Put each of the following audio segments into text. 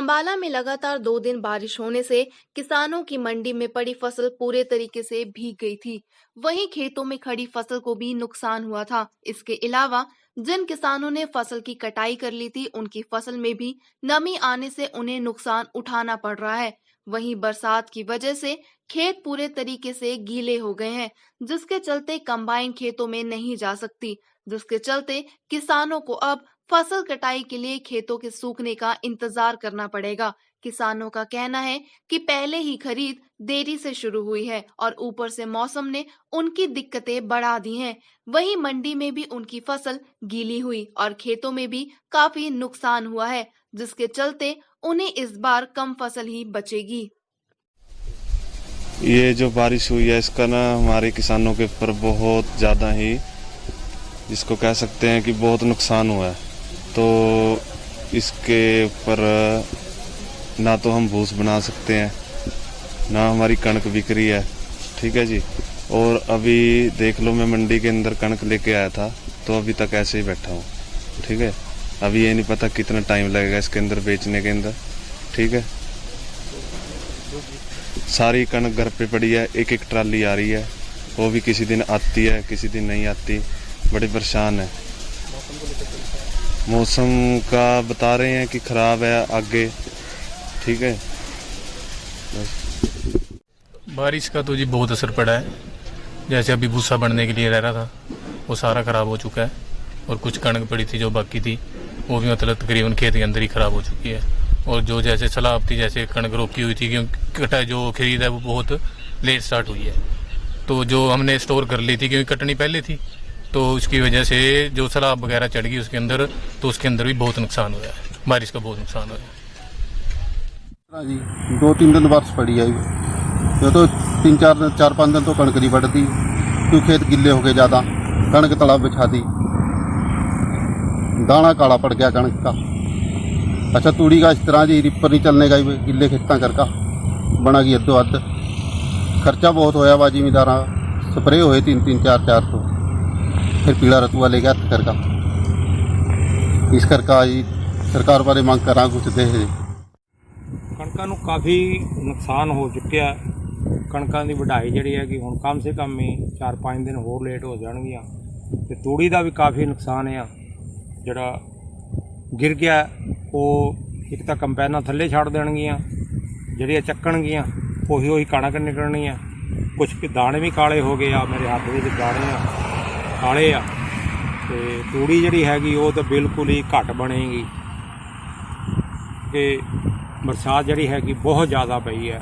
अंबाला में लगातार 2 दिन बारिश होने से किसानों की मंडी में पड़ी फसल पूरे तरीके से भीग गई थी। वहीं खेतों में खड़ी फसल को भी नुकसान हुआ था। इसके अलावा जिन किसानों ने फसल की कटाई कर ली थी, उनकी फसल में भी नमी आने से उन्हें नुकसान उठाना पड़ रहा है। वहीं बरसात की वजह से खेत पूरे तरीके से गीले हो गए हैं, जिसके चलते कंबाइन खेतों में नहीं जा सकती, जिसके चलते किसानों को अब फसल कटाई के लिए खेतों के सूखने का इंतजार करना पड़ेगा। किसानों का कहना है कि पहले ही खरीद देरी से शुरू हुई है और ऊपर से मौसम ने उनकी दिक्कतें बढ़ा दी हैं। वहीं मंडी में भी उनकी फसल गीली हुई और खेतों में भी काफी नुकसान हुआ है, जिसके चलते उन्हें इस बार कम फसल ही बचेगी। ये जो बारिश हुई है इसका ना हमारे किसानों के ऊपर बहुत ज़्यादा ही, जिसको कह सकते हैं कि बहुत नुकसान हुआ है। तो इसके ऊपर ना तो हम भूस बना सकते हैं, ना हमारी कणक बिक रही है, ठीक है जी। और अभी देख लो, मैं मंडी के अंदर कणक लेके आया था तो अभी तक ऐसे ही बैठा हूँ, ठीक है। अभी ये नहीं पता कितना टाइम लगेगा इसके अंदर बेचने के अंदर, ठीक है। सारी कणक घर पे पड़ी है, एक एक ट्राली आ रही है, वो भी किसी दिन आती है किसी दिन नहीं आती, बड़े परेशान है। मौसम का बता रहे हैं कि खराब है आगे, ठीक है। बारिश का तो जी बहुत असर पड़ा है। जैसे अभी भूसा बनने के लिए रह रहा था वो सारा खराब हो चुका है, और कुछ कणक पड़ी थी जो बाकी थी वो भी मतलब तकरीबन खेत के अंदर ही खराब हो चुकी है। और जो जैसे सलाब थी, जैसे कणक रोकी हुई थी, क्योंकि कटाई जो खरीद है वो बहुत लेट स्टार्ट हुई है। तो जो हमने स्टोर कर ली थी क्योंकि कटनी पहले थी, तो उसकी वजह से जो सलाब वगैरह चढ़ गई उसके अंदर, तो उसके अंदर भी बहुत नुकसान हुआ है। बारिश का बहुत नुकसान हुआ है जी। 2-3 दिन बारिश पड़ी है, ये तो 4-5 दिन तो कणक नहीं बढ़ती क्योंकि खेत गिले हो गए ज़्यादा, कणक तला बिछा दी, दाना काला पड़ गया कणक का। अच्छा, तूड़ी का इस तरह जी रिपर नहीं चलने का, गिले खेतों करका बना गई अद्धो अद्ध। खर्चा बहुत होया वा जिमीदारा, स्प्रे होए 3-3 4-4 तो फिर पीला रतुआ ले गया करका। इस करका जी सरकार बारे मांग करा कुछ दे। ਕਣਕਾਂ ਨੂੰ ਕਾਫੀ ਨੁਕਸਾਨ ਹੋ ਚੁੱਕਿਆ। ਕਣਕਾਂ ਦੀ ਵਢਾਈ ਜਿਹੜੀ ਹੈ ਕਿ ਹੁਣ ਕਮ ਸੇ ਕਮ ਹੀ 4-5 ਦਿਨ ਹੋਰ ਲੇਟ ਹੋ ਜਾਣਗੀਆਂ, ਤੇ ਤੂੜੀ ਦਾ ਵੀ ਕਾਫੀ ਨੁਕਸਾਨ ਆ। ਜਿਹੜਾ ਗਿਰ ਗਿਆ ਉਹ ਇੱਕ ਤਾਂ ਕੰਪੈਨਾਂ ਥੱਲੇ ਛੱਡ ਦੇਣਗੀਆਂ, ਜਿਹੜੀਆਂ ਚੱਕਣਗੀਆਂ ਉਹੀ ਕਣਕ ਨਿਕਲਣੀ ਆ। ਕੁਛ ਦਾਣੇ ਵੀ ਕਾਲੇ ਹੋ ਗਏ ਆ, ਮੇਰੇ ਹੱਥ ਵਿੱਚ ਦਾਣੇ ਆ ਕਾਲੇ ਆ, ਤੇ ਤੂੜੀ ਜਿਹੜੀ ਹੈਗੀ ਉਹ ਤਾਂ ਬਿਲਕੁਲ ਹੀ ਘੱਟ ਬਣੇਗੀ ਕਿ बरसात जड़ी है कि बहुत ज़्यादा पई है।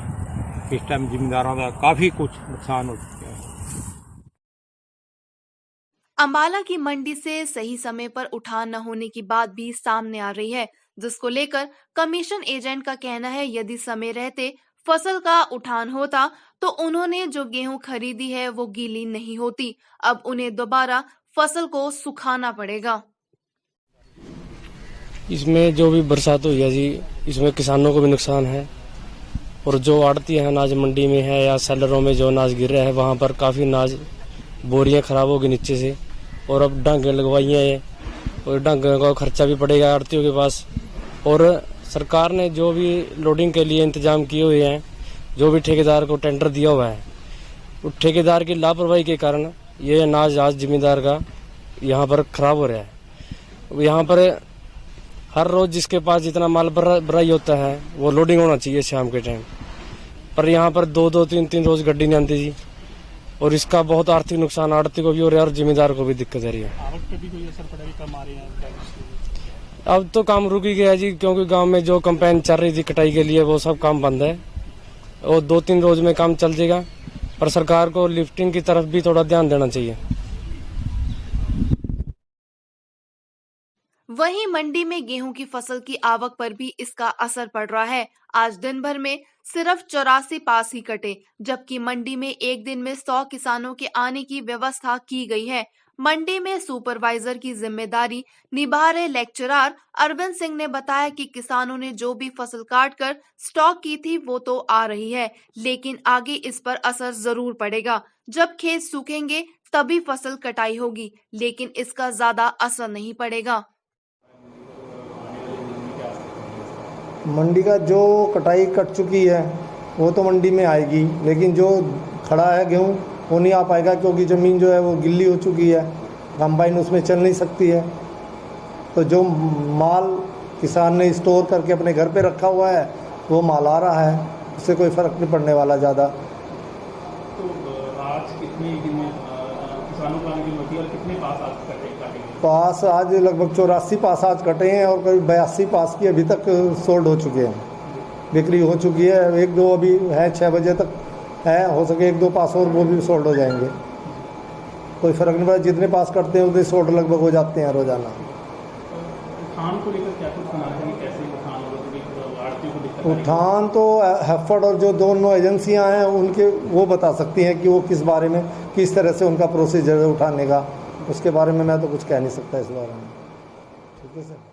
इस टाइम जिमींदारों का काफ़ी कुछ नुकसान हो चुका है। अंबाला की मंडी से सही समय पर उठान न होने की बात भी सामने आ रही है, जिसको लेकर कमीशन एजेंट का कहना है यदि समय रहते फसल का उठान होता तो उन्होंने जो गेहूं खरीदी है वो गीली नहीं होती। अब उन्हें दोबारा फसल को सुखाना पड़ेगा। इसमें जो भी बरसात हुई है जी, इसमें किसानों को भी नुकसान है, और जो आड़ती है अनाज मंडी में है या सेलरों में जो अनाज गिर रहा है वहाँ पर काफ़ी अनाज बोरियां ख़राब होगी नीचे से, और अब डांगे लगवाई हैं और डांगे का खर्चा भी पड़ेगा आड़तियों के पास। और सरकार ने जो भी लोडिंग के लिए इंतजाम किए हुए हैं, जो भी ठेकेदार को टेंडर दिया हुआ है, उस ठेकेदार की लापरवाही के कारण ये अनाज आज जिम्मेदार का यहाँ पर ख़राब हो रहा है। यहाँ पर हर रोज़ जिसके पास जितना माल भराई होता है वो लोडिंग होना चाहिए शाम के टाइम, पर यहाँ पर 2-2 3-3 रोज़ गड्डी नहीं आती जी, और इसका बहुत आर्थिक नुकसान आड़ती को भी हो रहा है और जिम्मेदार को भी दिक्कत आ रही है। आवक पे भी कोई असर पड़ेगा? कम आ रही है? अब तो काम रुक ही गया जी, क्योंकि गांव में जो कंपेन चल रही थी कटाई के लिए वो सब काम बंद है, और 2-3 रोज़ में काम चल जाएगा, पर सरकार को लिफ्टिंग की तरफ भी थोड़ा ध्यान देना चाहिए। वहीं मंडी में गेहूं की फसल की आवक पर भी इसका असर पड़ रहा है। आज दिन भर में सिर्फ 84 पास ही कटे, जबकि मंडी में एक दिन में 100 किसानों के आने की व्यवस्था की गई है। मंडी में सुपरवाइजर की जिम्मेदारी निभा रहे लेक्चरर अरविंद सिंह ने बताया कि किसानों ने जो भी फसल काट कर स्टॉक की थी वो तो आ रही है, लेकिन आगे इस पर असर जरूर पड़ेगा। जब खेत सूखेंगे तभी फसल कटाई होगी, लेकिन इसका ज्यादा असर नहीं पड़ेगा। मंडी का जो कटाई कट चुकी है वो तो मंडी में आएगी, लेकिन जो खड़ा है गेहूँ वो नहीं आ पाएगा क्योंकि ज़मीन जो है वो गिल्ली हो चुकी है, कंबाइन उसमें चल नहीं सकती है। तो जो माल किसान ने स्टोर करके अपने घर पे रखा हुआ है वो माल आ रहा है, उससे कोई फ़र्क नहीं पड़ने वाला ज़्यादा। तो आज कितनी किसानों को आने की अनुमति और कितने पास आज काटेंगे? पास आज लगभग 84 पास आज कटे हैं और करीब 82 पास की अभी तक सोल्ड हो चुके हैं, बिक्री हो चुकी है। 1-2 अभी है, 6 बजे तक है, हो सके 1-2 पास और वो भी सोल्ड हो जाएंगे। कोई फ़र्क नहीं पड़ता, जितने पास करते हैं उतने सोल्ड लगभग हो जाते हैं रोज़ाना। उठान को लेकर क्या कुछ सुना है, कैसे उठान होगा, आड़तियों को दिक्कत आएगी? उठान तो हैफर्ड और जो दोनों एजेंसियां हैं उनके वो बता सकती हैं कि वो किस बारे में, किस तरह से उनका प्रोसीजर है उठाने का, उसके बारे में मैं तो कुछ कह नहीं सकता इस बारे में। ठीक है सर।